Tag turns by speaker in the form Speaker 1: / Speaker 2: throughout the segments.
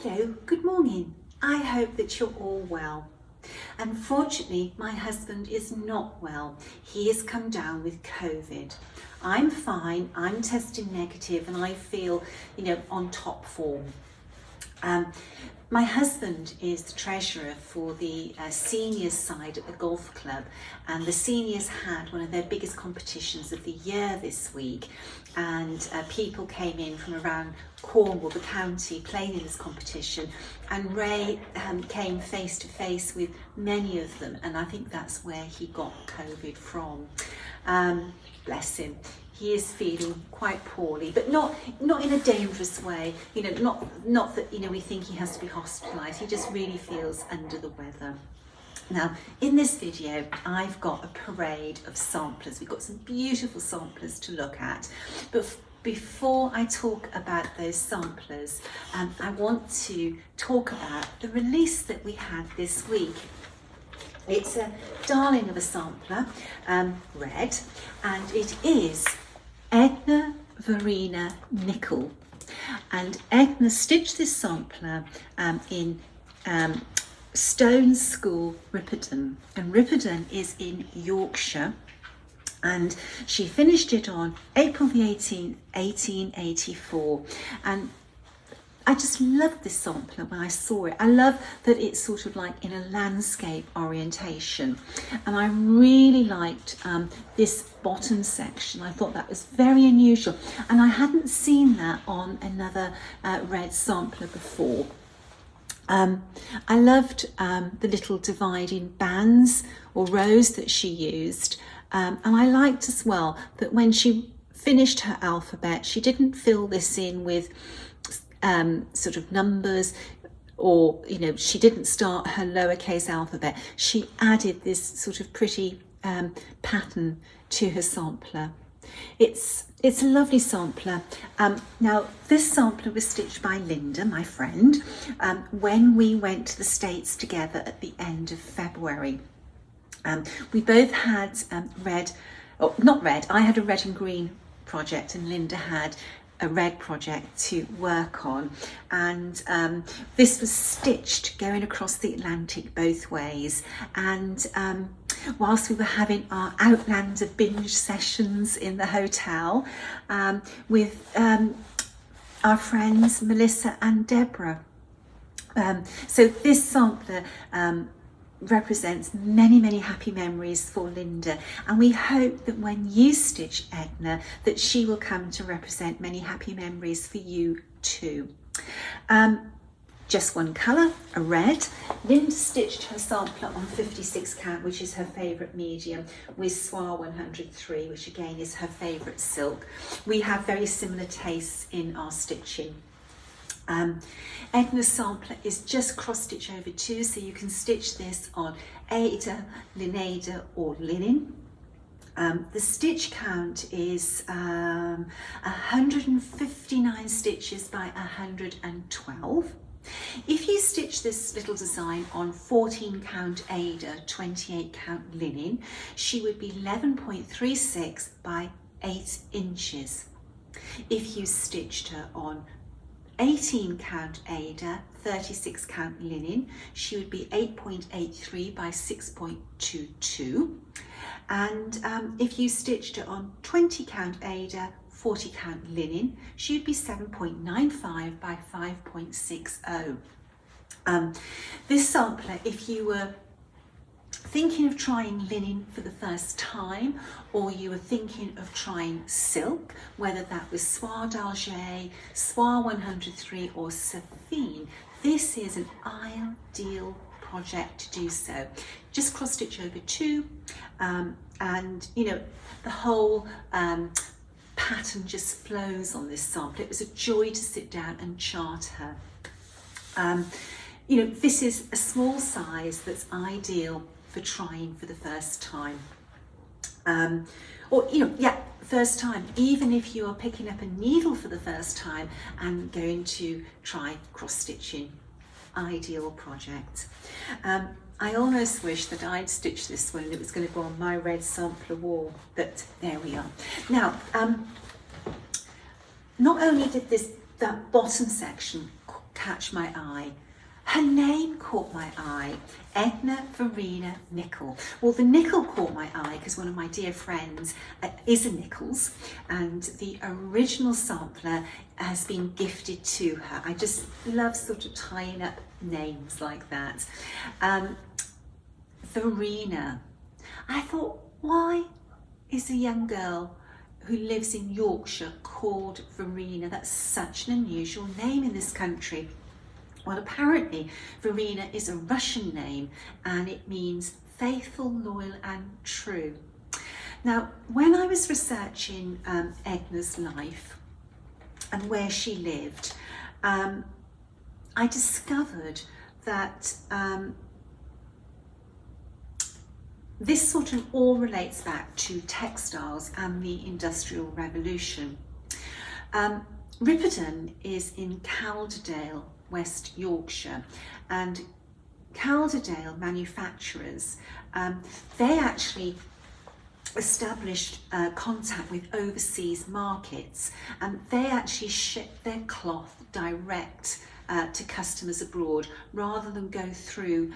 Speaker 1: Hello, good morning. I hope that you're all well. Unfortunately, my husband is not well. He has come down with COVID. I'm fine, I'm testing negative and I feel, on top form. My husband is the treasurer for the seniors side at the golf club, and the seniors had one of their biggest competitions of the year this week, and people came in from around Cornwall, the county, playing in this competition, and Ray came face to face with many of them, and I think that's where he got COVID from. Bless him. He is feeling quite poorly, but not in a dangerous way. Not that we think he has to be hospitalised. He just really feels under the weather. Now, in this video, I've got a parade of samplers. We've got some beautiful samplers to look at, but before I talk about those samplers, I want to talk about the release that we had this week. It's a darling of a sampler, red, and it is Edna Verena Nickel. And Edna stitched this sampler in Stone School, Ripperton, and Ripperton is in Yorkshire, and she finished it on April the 18th, 1884. And I just loved this sampler when I saw it. I love that it's sort of like in a landscape orientation, and I really liked this bottom section. I thought that was very unusual, and I hadn't seen that on another red sampler before. I loved the little dividing bands or rows that she used, and I liked as well that when she finished her alphabet, she didn't fill this in with sort of numbers, or she didn't start her lowercase alphabet. She added this sort of pretty pattern to her sampler. It's a lovely sampler. Now, this sampler was stitched by Linda, my friend, when we went to the States together at the end of February. We both had not red, I had a red and green project and Linda had a red project to work on, and this was stitched going across the Atlantic both ways, and whilst we were having our Outlander binge sessions in the hotel with our friends Melissa and Deborah. So this sampler represents many happy memories for Linda, and we hope that when you stitch Edna that she will come to represent many happy memories for you too. Just one colour, a red. Linda stitched her sampler on 56 count, which is her favourite medium, with Soie 103, which again is her favourite silk. We have very similar tastes in our stitching. Edna's sampler is just cross stitch over 2, so you can stitch this on Aida, Linada or linen. The stitch count is 159 stitches by 112. If you stitch this little design on 14 count Aida, 28 count linen, she would be 11.36 by 8 inches. If you stitched her on 18 count Aida, 36 count linen, she would be 8.83 by 6.22. And if you stitched her on 20 count Aida, 40 count linen, she would be 7.95 by 5.60. This sampler, if you were thinking of trying linen for the first time, or you were thinking of trying silk, whether that was Soie d'Alger, Soie 103 or Saphine, this is an ideal project to do so. Just cross stitch over 2, and the whole pattern just flows on this sampler. It was a joy to sit down and chart her. This is a small size that's ideal for trying for the first time. First time, even if you are picking up a needle for the first time and going to try cross stitching, ideal project. I almost wish that I'd stitched this one and it was going to go on my red sampler wall, but there we are. Now, not only did that bottom section catch my eye. Her name caught my eye, Edna Verena Nicol. Well, the nickel caught my eye because one of my dear friends is a Nichols, and the original sampler has been gifted to her. I just love sort of tying up names like that. Verena. I thought, why is a young girl who lives in Yorkshire called Verena? That's such an unusual name in this country. Well, apparently Verena is a Russian name and it means faithful, loyal and true. Now, when I was researching Edna's life and where she lived, I discovered that this sort of all relates back to textiles and the Industrial Revolution. Ripperton is in Calderdale, West Yorkshire, and Calderdale manufacturers, they actually established contact with overseas markets, and they actually ship their cloth direct to customers abroad rather than go through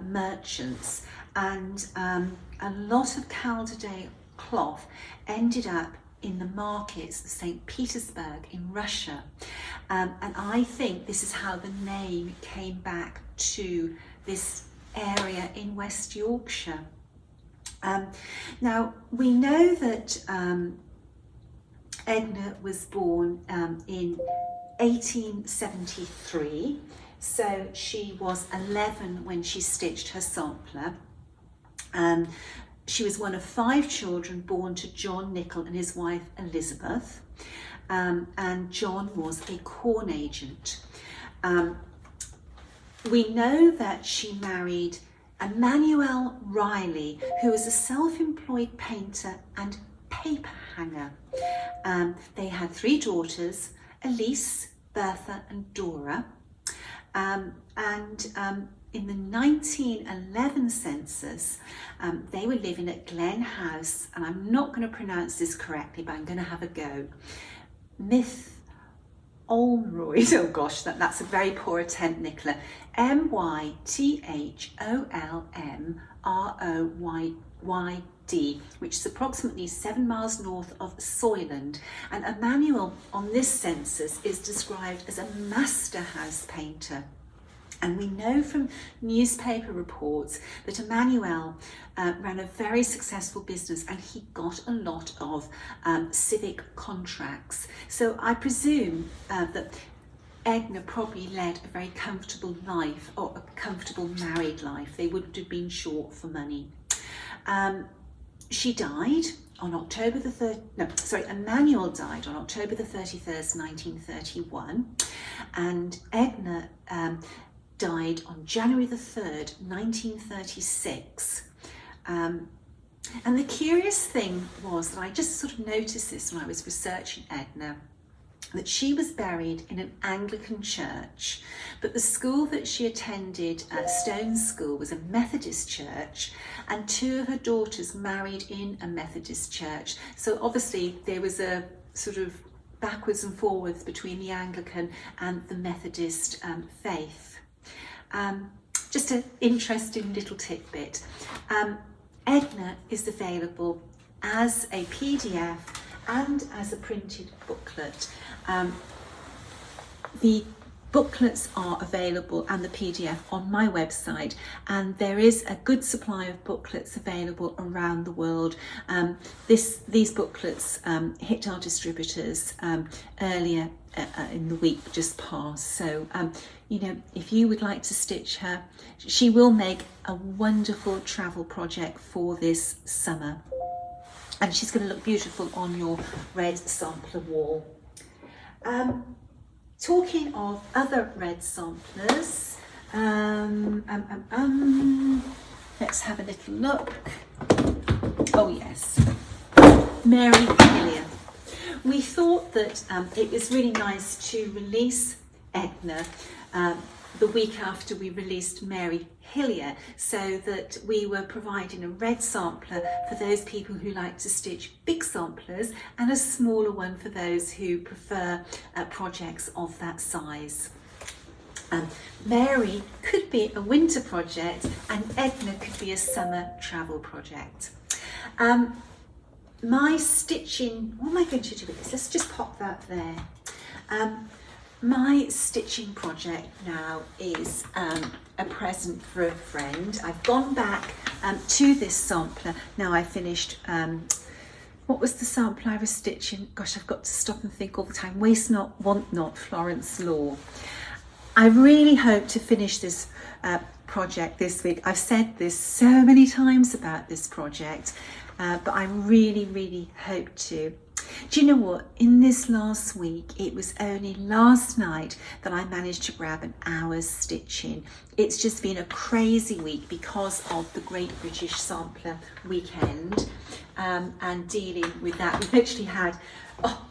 Speaker 1: merchants. And a lot of Calderdale cloth ended up in the markets of St. Petersburg in Russia. And I think this is how the name came back to this area in West Yorkshire. Now, we know that Edna was born in 1873, so she was 11 when she stitched her sampler. She was one of 5 children born to John Nicol and his wife Elizabeth, and John was a corn agent. We know that she married Emmanuel Riley, who was a self-employed painter and paper hanger. They had 3 daughters, Elise, Bertha and Dora, in the 1911 census, they were living at Glen House, and I'm not going to pronounce this correctly, but I'm going to have a go. Myth Olmroyd, oh gosh, that's a very poor attempt, Nicola. Mytholmroyd, which is approximately 7 miles north of Soyland. And Emmanuel on this census is described as a master house painter. And we know from newspaper reports that Emmanuel ran a very successful business, and he got a lot of civic contracts. So I presume that Edna probably led a very comfortable life, or a comfortable married life. They wouldn't have been short for money. She died on October the 3rd, Emmanuel died on October the 31st, 1931, and Edna died on January the 3rd, 1936. And the curious thing was that I just sort of noticed this when I was researching Edna, that she was buried in an Anglican church, but the school that she attended, Stone School, was a Methodist church, and 2 of her daughters married in a Methodist church. So obviously there was a sort of backwards and forwards between the Anglican and the Methodist faith. Just an interesting little tidbit. Edna is available as a PDF and as a printed booklet. The booklets are available and the PDF on my website, and there is a good supply of booklets available around the world. These booklets hit our distributors earlier in the week just past, so you know, if you would like to stitch her, she will make a wonderful travel project for this summer, and she's going to look beautiful on your red sampler wall. Talking of other red samplers, let's have a little look. Oh yes, Mary Hillier. We thought that it was really nice to release Edna the week after we released Mary Hillier, so that we were providing a red sampler for those people who like to stitch big samplers, and a smaller one for those who prefer projects of that size. Mary could be a winter project and Edna could be a summer travel project. My stitching, what am I going to do with this? Let's just pop that there. My stitching project now is a present for a friend. I've gone back to this sampler. Now I finished, what was the sampler I was stitching? Gosh, I've got to stop and think all the time. Waste not, want not, Florence Law. I really hope to finish this project this week. I've said this so many times about this project, but I really, really hope to. Do you know what? In this last week, it was only last night that I managed to grab an hour's stitching. It's just been a crazy week because of the Great British Sampler weekend and dealing with that. We've literally had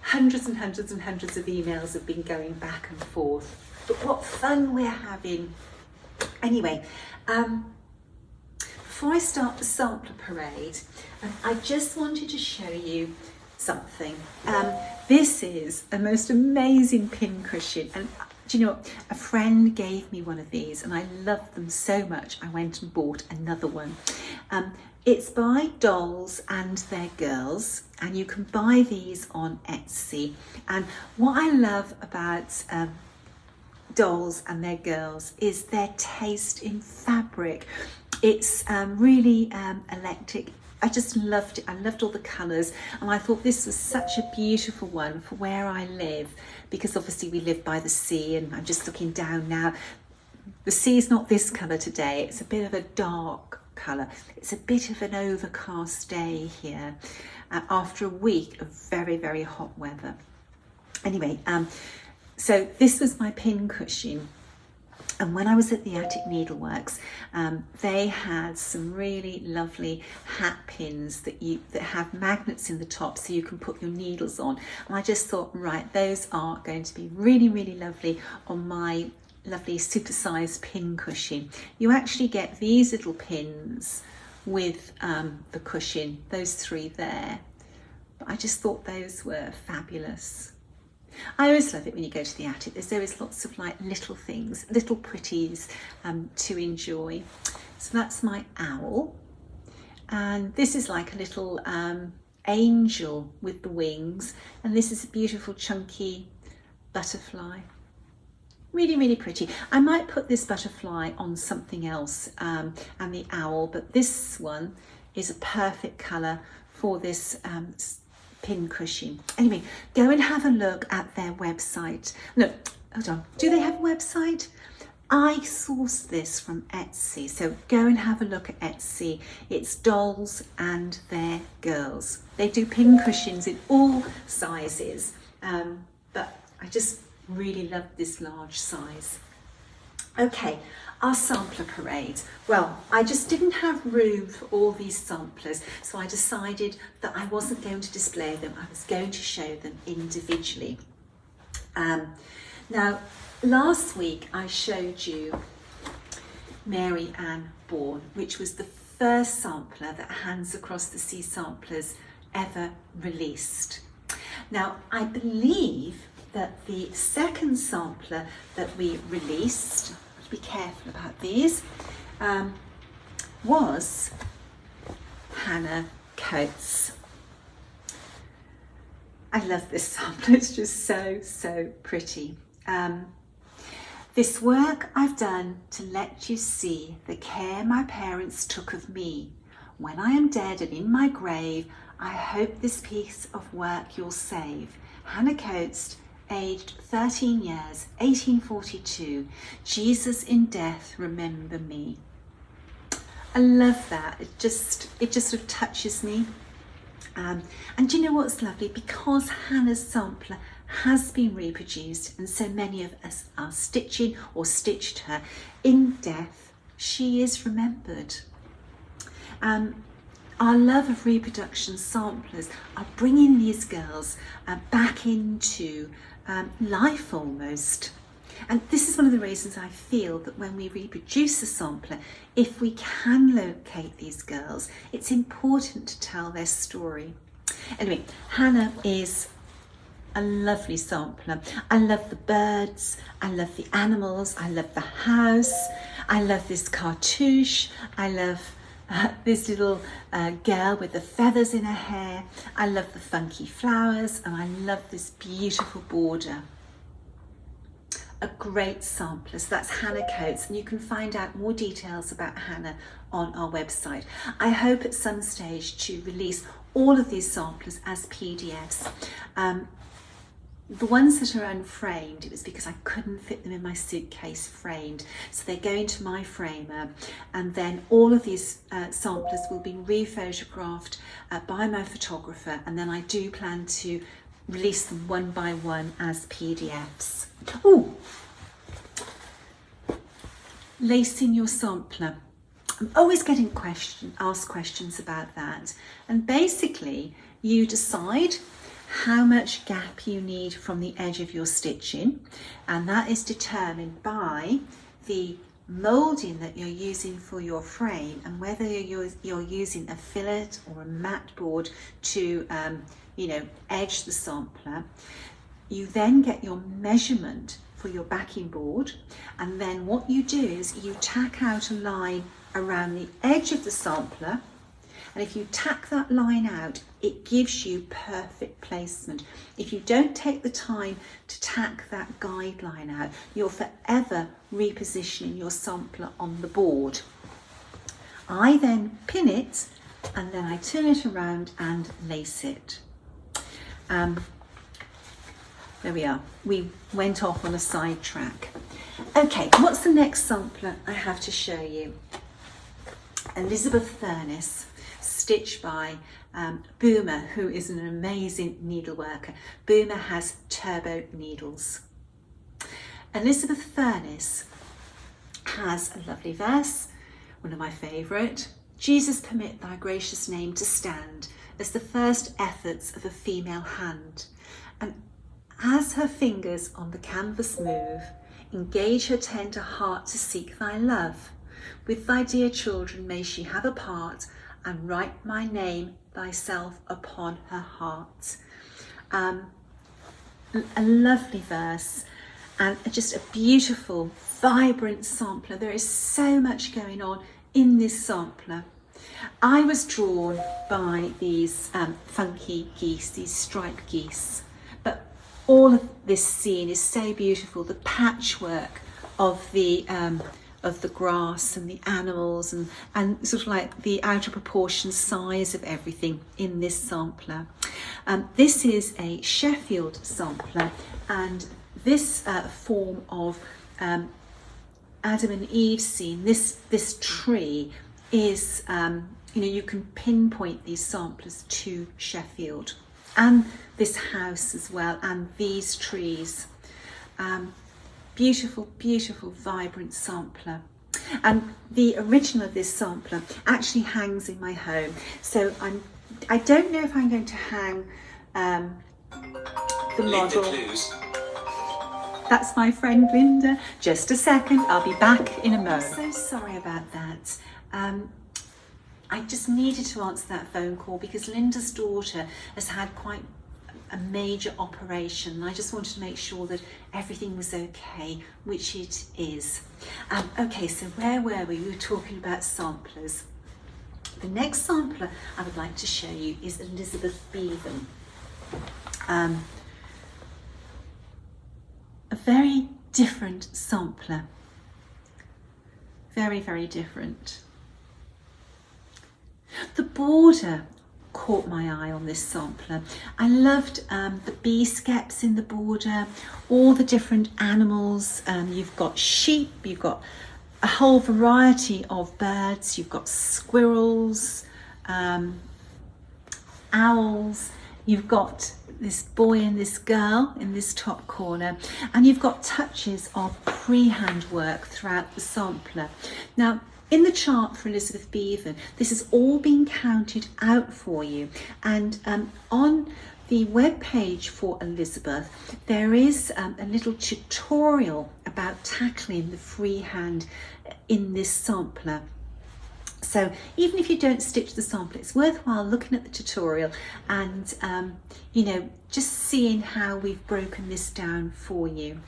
Speaker 1: hundreds and hundreds and hundreds of emails have been going back and forth. But what fun we're having. Anyway, before I start the sampler parade, I just wanted to show you something. This is a most amazing pin cushion, and do you know what? A friend gave me one of these and I love them so much I went and bought another one. It's by Dolls and Their Girls, and you can buy these on Etsy. And what I love about Dolls and Their Girls is their taste in fabric. It's really eclectic. I just loved it. I loved all the colours, and I thought this was such a beautiful one for where I live, because obviously we live by the sea, and I'm just looking down now. The sea is not this colour today. It's a bit of a dark colour. It's a bit of an overcast day here after a week of very, very hot weather. Anyway, so this was my pin cushion. And when I was at the Attic Needleworks, they had some really lovely hat pins that have magnets in the top so you can put your needles on. And I just thought, right, those are going to be really, really lovely on my lovely supersized pin cushion. You actually get these little pins with the cushion, those three there. But I just thought those were fabulous. I always love it when you go to the attic. There's always lots of like little things, little pretties to enjoy. So that's my owl. And this is like a little angel with the wings. And this is a beautiful chunky butterfly. Really, really pretty. I might put this butterfly on something else and the owl, but this one is a perfect colour for this pin cushion. Anyway, go and have a look at their website. No, hold on. Do they have a website? I sourced this from Etsy, so go and have a look at Etsy. It's Dolls and Their Girls. They do pin cushions in all sizes, but I just really love this large size. Okay, our sampler parade. Well, I just didn't have room for all these samplers, so I decided that I wasn't going to display them. I was going to show them individually. Now, last week I showed you Mary Ann Bourne, which was the first sampler that Hands Across the Sea Samplers ever released. Now, I believe that the second sampler that we released, be careful about these, was Hannah Coates. I love this sampler, it's just so pretty. This work I've done to let you see the care my parents took of me. When I am dead and in my grave, I hope this piece of work you'll save. Hannah Coates, aged 13 years, 1842. Jesus in death, remember me. I love that. It just sort of touches me. And do you know what's lovely? Because Hannah's sampler has been reproduced and so many of us are stitching or stitched her, in death she is remembered. Our love of reproduction samplers are bringing these girls back into life almost. And this is one of the reasons I feel that when we reproduce a sampler, if we can locate these girls, it's important to tell their story. Anyway, Hannah is a lovely sampler. I love the birds, I love the animals, I love the house, I love this cartouche, I love this little girl with the feathers in her hair, I love the funky flowers, and I love this beautiful border. A great sampler. So that's Hannah Coates, and you can find out more details about Hannah on our website. I hope at some stage to release all of these samplers as PDFs. The ones that are unframed, it was because I couldn't fit them in my suitcase framed. So they go into my framer, and then all of these samplers will be re-photographed by my photographer, and then I do plan to release them one by one as PDFs. Oh, lacing your sampler. I'm always getting asked questions about that. And basically, you decide how much gap you need from the edge of your stitching, and that is determined by the moulding that you're using for your frame, and whether you're using a fillet or a mat board to edge the sampler. You then get your measurement for your backing board, and then what you do is you tack out a line around the edge of the sampler, and if you tack that line out, it gives you perfect placement. If you don't take the time to tack that guideline out, you're forever repositioning your sampler on the board. I then pin it, and then I turn it around and lace it. There we are. We went off on a sidetrack. Okay, what's the next sampler I have to show you? Elizabethan, stitched by Boomer, who is an amazing needleworker. Boomer has turbo needles. Elizabethan has a lovely verse, one of my favourite. Jesus, permit thy gracious name to stand as the first efforts of a female hand, and as her fingers on the canvas move, engage her tender heart to seek thy love. With thy dear children may she have a part, and write my name thyself upon her heart. A lovely verse, and just a beautiful, vibrant sampler. There is so much going on in this sampler. I was drawn by these funky geese, these striped geese, but all of this scene is so beautiful. The patchwork of the grass and the animals, and sort of like the out of proportion size of everything in this sampler. This is a Sheffield Sampler, and this form of Adam and Eve scene, this tree is, you can pinpoint these samplers to Sheffield, and this house as well, and these trees. Beautiful, beautiful, vibrant sampler. And the original of this sampler actually hangs in my home. So I don't know if I'm going to hang the model. That's my friend Linda. Just a second, I'll be back in a moment. I'm so sorry about that. I just needed to answer that phone call because Linda's daughter has had quite a major operation. I just wanted to make sure that everything was okay, which it is. Okay, so where were we? We were talking about samplers. The next sampler I would like to show you is Elizabethan. A very different sampler. Very, very different. The border caught my eye on this sampler. I loved the bee skeps in the border, all the different animals. You've got sheep, you've got a whole variety of birds, you've got squirrels, owls, you've got this boy and this girl in this top corner, and you've got touches of freehand work throughout the sampler. Now, in the chart for Elizabethan, this has all been counted out for you, and on the web page for Elizabeth there is a little tutorial about tackling the freehand in this sampler. So even if you don't stitch the sampler, it's worthwhile looking at the tutorial and, just seeing how we've broken this down for you.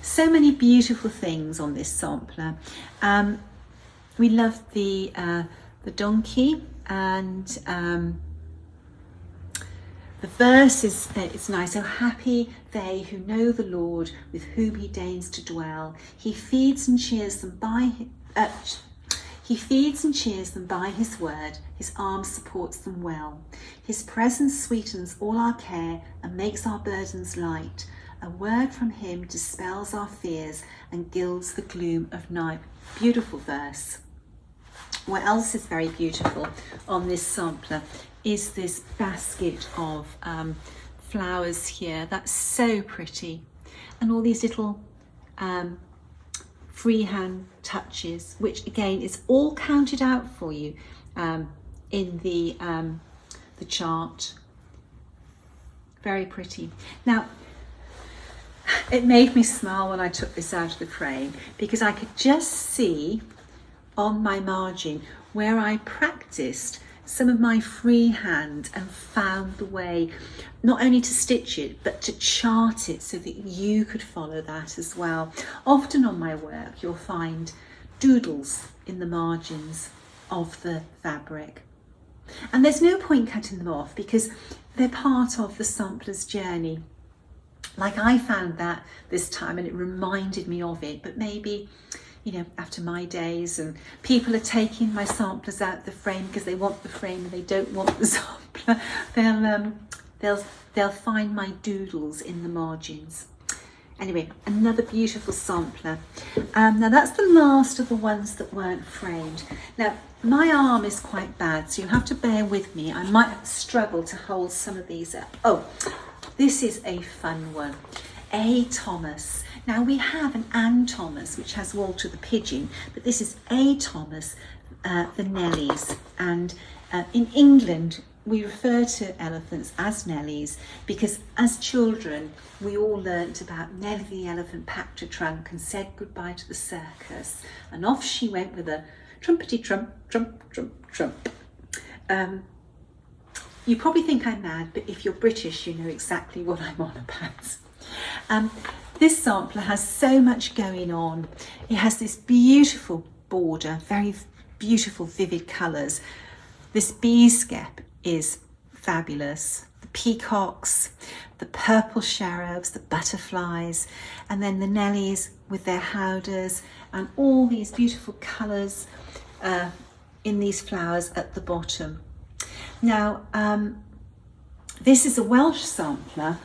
Speaker 1: So many beautiful things on this sampler. We love the donkey, and the verse is it's nice. So happy they who know the Lord, with whom he deigns to dwell. He feeds and cheers them by his word. His arm supports them well. His presence sweetens all our care and makes our burdens light. A word from him dispels our fears and gilds the gloom of night. Beautiful verse. What else is very beautiful on this sampler is this basket of flowers here. That's so pretty. And all these little freehand touches, which again is all counted out for you in the chart. Very pretty. Now, it made me smile when I took this out of the frame, because I could just see on my margin where I practiced some of my freehand and found the way not only to stitch it but to chart it so that you could follow that as well. Often on my work you'll find doodles in the margins of the fabric, and there's no point cutting them off because they're part of the sampler's journey. Like I found that this time and it reminded me of it, but maybe after my days and people are taking my samplers out of the frame because they want the frame and they don't want the sampler, they'll find my doodles in the margins. Anyway, another beautiful sampler. Now that's the last of the ones that weren't framed. Now my arm is quite bad, so you'll have to bear with me. I might struggle to hold some of these up. Oh, this is a fun one. A. Thomas. Now we have an Anne Thomas, which has Walter the Pigeon, but this is A. Thomas, the Nellies. And in England, we refer to elephants as Nellies because as children, we all learnt about Nellie the elephant packed a trunk and said goodbye to the circus. And off she went with a trumpety trump, trump, trump, trump. You probably think I'm mad, but if you're British, you know exactly what I'm on about. This sampler has so much going on. It has this beautiful border, very beautiful vivid colours. This bee skep is fabulous. The peacocks, the purple cherubs, the butterflies, and then the Nellies with their howdahs and all these beautiful colours in these flowers at the bottom. Now, this is a Welsh sampler,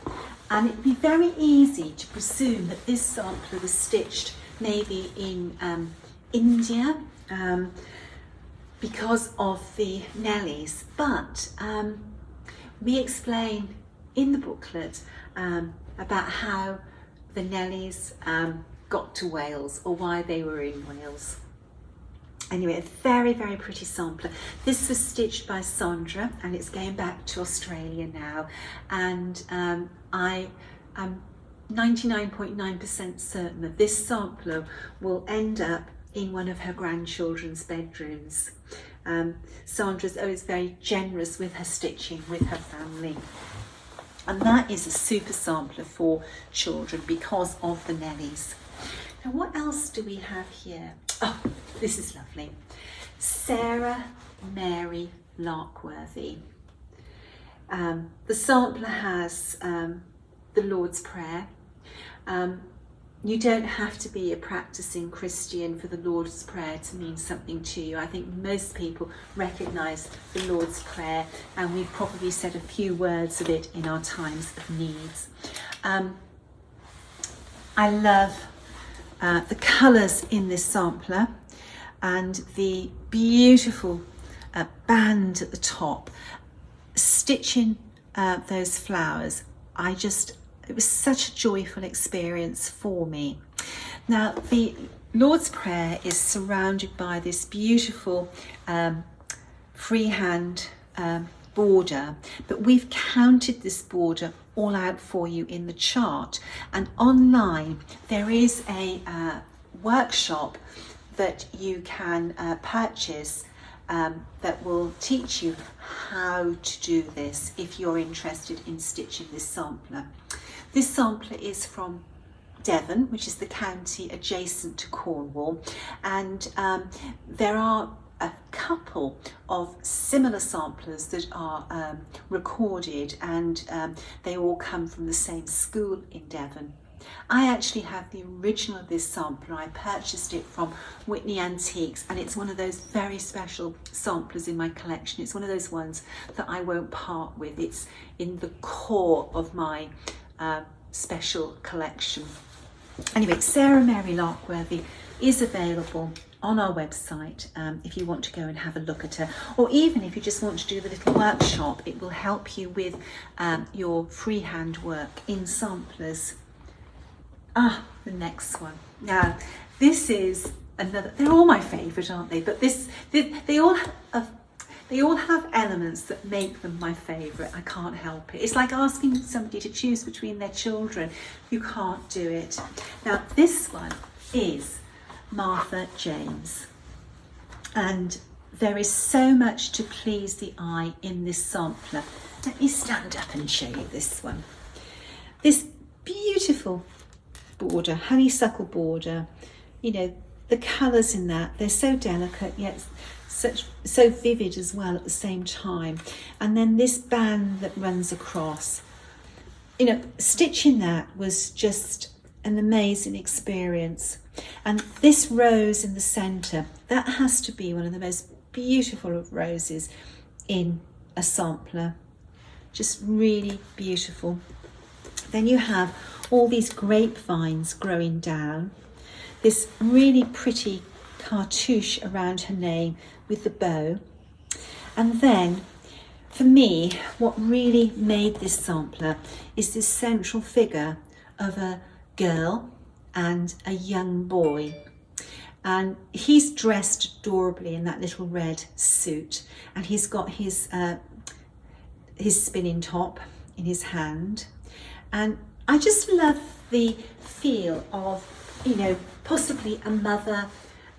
Speaker 1: and it'd be very easy to presume that this sampler was stitched maybe in India because of the Nellies, but we explain in the booklet about how the Nellies got to Wales or why they were in Wales. Anyway, a very, very pretty sampler. This was stitched by Sandra and it's going back to Australia now. And I am 99.9% certain that this sampler will end up in one of her grandchildren's bedrooms. Sandra's always very generous with her stitching with her family. And that is a super sampler for children because of the Nellies. Now, what else do we have here? Oh, this is lovely. Sarah Mary Larkworthy. The sampler has the Lord's Prayer. You don't have to be a practicing Christian for the Lord's Prayer to mean something to you. I think most people recognise the Lord's Prayer, and we've probably said a few words of it in our times of needs. I love the colours in this sampler and the beautiful band at the top, stitching those flowers. It was such a joyful experience for me. Now, the Lord's Prayer is surrounded by this beautiful freehand border, but we've counted this border all out for you in the chart, and online there is a workshop that you can purchase that will teach you how to do this if you're interested in stitching this sampler. This sampler is from Devon, which is the county adjacent to Cornwall, and there are a couple of similar samplers that are recorded, and they all come from the same school in Devon. I actually have the original of this sampler. I purchased it from Whitney Antiques, and it's one of those very special samplers in my collection. It's one of those ones that I won't part with. It's in the core of my special collection. Anyway, Sarah Mary Larkworthy is available on our website if you want to go and have a look at her, or even if you just want to do the little workshop. It will help you with your freehand work in samplers. The next one. Now, this is another. They're all my favourite, aren't they? But they all have elements that make them my favourite. I can't help it. It's like asking somebody to choose between their children. You can't do it. Now, this one is Martha James, and there is so much to please the eye in this sampler. Let me stand up and show you this one. This beautiful border, honeysuckle border, you know, the colours in that, they're so delicate yet so vivid as well at the same time. And then this band that runs across, you know, stitching that was just an amazing experience. And this rose in the centre, that has to be one of the most beautiful of roses in a sampler. Just really beautiful. Then you have all these grapevines growing down, this really pretty cartouche around her name with the bow. And then for me, what really made this sampler is this central figure of a girl and a young boy, and he's dressed adorably in that little red suit, and he's got his spinning top in his hand. And I just love the feel of, you know, possibly a mother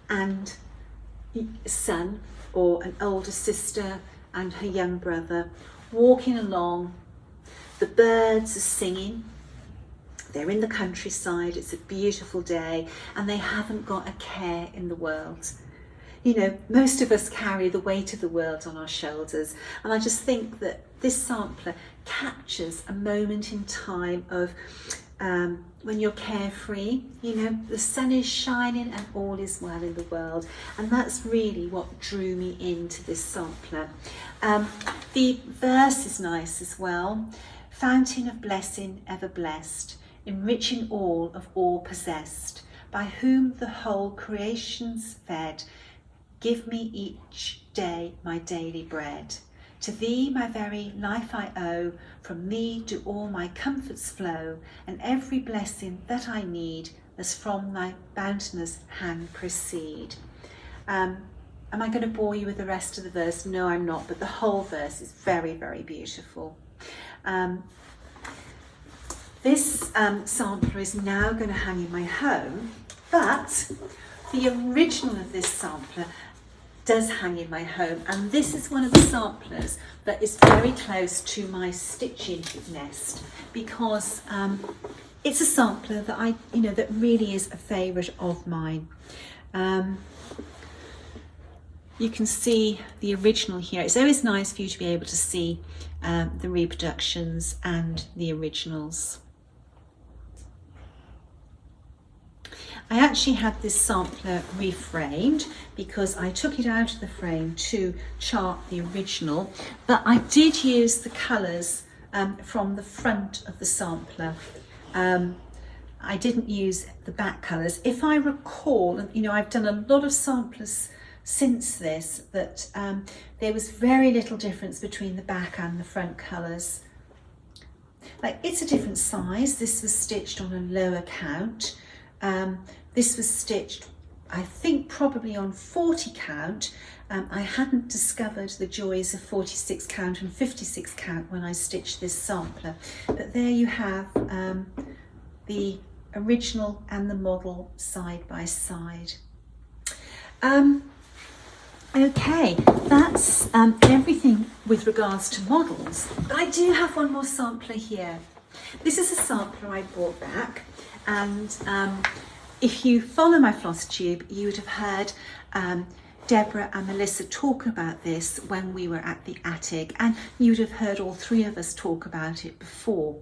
Speaker 1: and son, or an older sister and her young brother walking along. The birds are singing. They're in the countryside. It's a beautiful day, and they haven't got a care in the world. You know, most of us carry the weight of the world on our shoulders, and I just think that this sampler captures a moment in time of when you're carefree, you know, the sun is shining and all is well in the world. And that's really what drew me into this sampler. The verse is nice as well. Fountain of blessing ever blessed, enriching all of all possessed, by whom the whole creation's fed, give me each day my daily bread. To thee my very life I owe, from thee do all my comforts flow, and every blessing that I need, as from thy bounteous hand proceed. Am I going to bore you with the rest of the verse? No, I'm not, but the whole verse is very, very beautiful. This sampler is now going to hang in my home, but the original of this sampler does hang in my home, and this is one of the samplers that is very close to my stitching nest, because it's a sampler that that really is a favourite of mine. You can see the original here. It's always nice for you to be able to see the reproductions and the originals. I actually had this sampler reframed because I took it out of the frame to chart the original, but I did use the colours from the front of the sampler. I didn't use the back colours. If I recall, and I've done a lot of samplers since this, that there was very little difference between the back and the front colours. Like, it's a different size. This was stitched on a lower count. This was stitched, I think, probably on 40 count. I hadn't discovered the joys of 46 count and 56 count when I stitched this sampler. But there you have the original and the model side by side. Okay, that's everything with regards to models, but I do have one more sampler here. This is a sampler I brought back, and if you follow my Flosstube, you would have heard Deborah and Melissa talk about this when we were at the attic, and you would have heard all three of us talk about it before.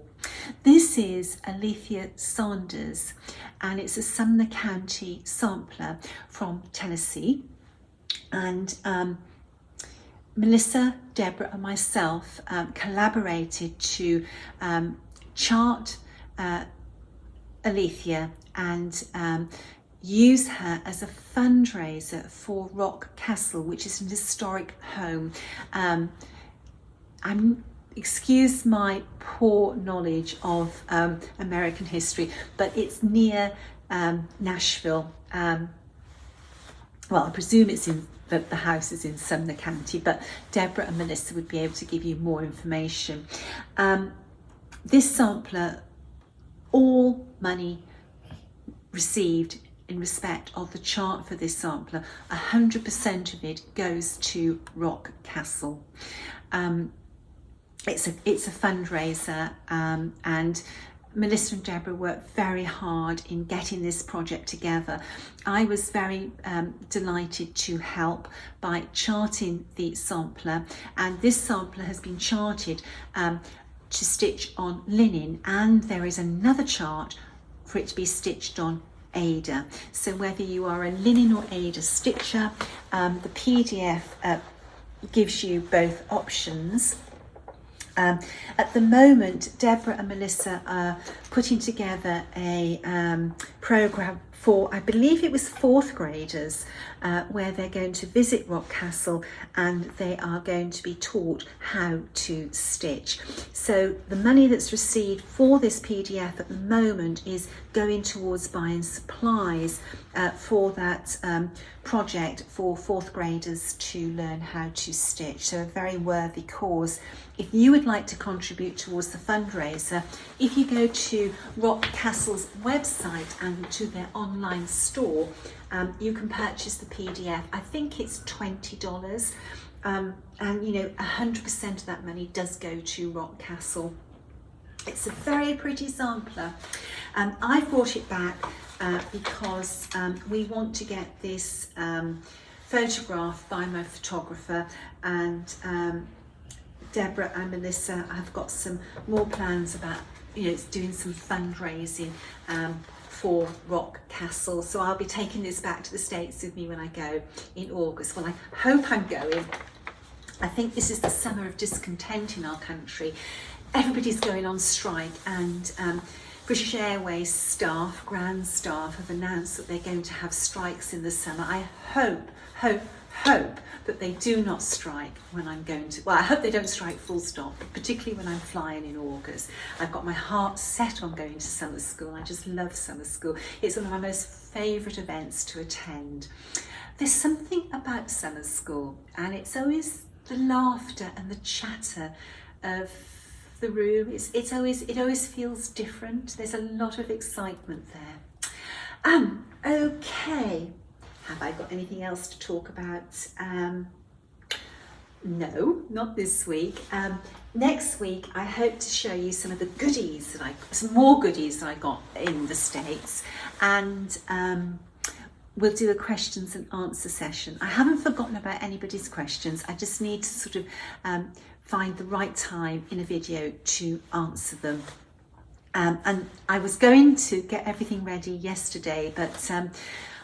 Speaker 1: This is Alithea Sanders, and it's a Sumner County sampler from Tennessee. And Melissa, Deborah and myself collaborated to chart Alithea and use her as a fundraiser for Rock Castle, which is an historic home. Excuse my poor knowledge of American history, but it's near Nashville. Well, I presume it's in the house is in Sumner County, but Deborah and Melissa would be able to give you more information. This sampler, all money received in respect of the chart for this sampler, 100% of it goes to Rock Castle. It's a fundraiser, and Melissa and Deborah worked very hard in getting this project together. I was very delighted to help by charting the sampler, and this sampler has been charted to stitch on linen, and there is another chart for it to be stitched on Ada. So whether you are a linen or Ada stitcher, the PDF gives you both options. At the moment, Deborah and Melissa are putting together a programme for, I believe it was 4th graders, where they're going to visit Rock Castle and they are going to be taught how to stitch. So the money that's received for this PDF at the moment is going towards buying supplies for that project for 4th graders to learn how to stitch. So a very worthy cause. If you would like to contribute towards the fundraiser, if you go to Rock Castle's website and to their online store, you can purchase the PDF. I think it's $20, and you know, 100% of that money does go to Rock Castle. It's a very pretty sampler. I brought it back because we want to get this photographed by my photographer, and Deborah and Melissa have got some more plans about, you know, doing some fundraising for Rock Castle. So I'll be taking this back to the States with me when I go in August. Well, I hope I'm going. I think this is the summer of discontent in our country. Everybody's going on strike, and British Airways staff, ground staff, have announced that they're going to have strikes in the summer. I hope that they do not strike when I'm going to, well, I hope they don't strike full stop, particularly when I'm flying in August. I've got my heart set on going to summer school. I just love summer school. It's one of my most favourite events to attend. There's something about summer school, and it's always the laughter and the chatter of the room. It always feels different. There's a lot of excitement there. Okay. Have I got anything else to talk about? No, not this week. Next week, I hope to show you some of the goodies some more goodies that I got in the States, and we'll do a questions and answer session. I haven't forgotten about anybody's questions. I just need to sort of find the right time in a video to answer them. And I was going to get everything ready yesterday, but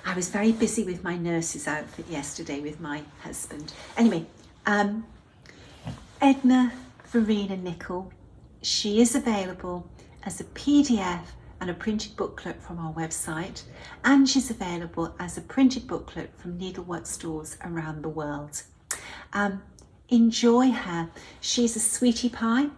Speaker 1: I was very busy with my nurse's outfit yesterday with my husband. Anyway, Edna Verena Nickel, she is available as a PDF and a printed booklet from our website, and she's available as a printed booklet from needlework stores around the world. Enjoy her. She's a sweetie pie.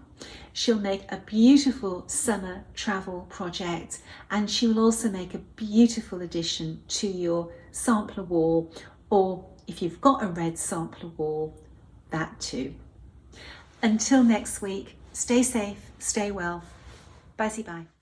Speaker 1: She'll make a beautiful summer travel project, and she will also make a beautiful addition to your sampler wall, or if you've got a red sampler wall, that too. Until next week, stay safe, stay well. Bye-bye.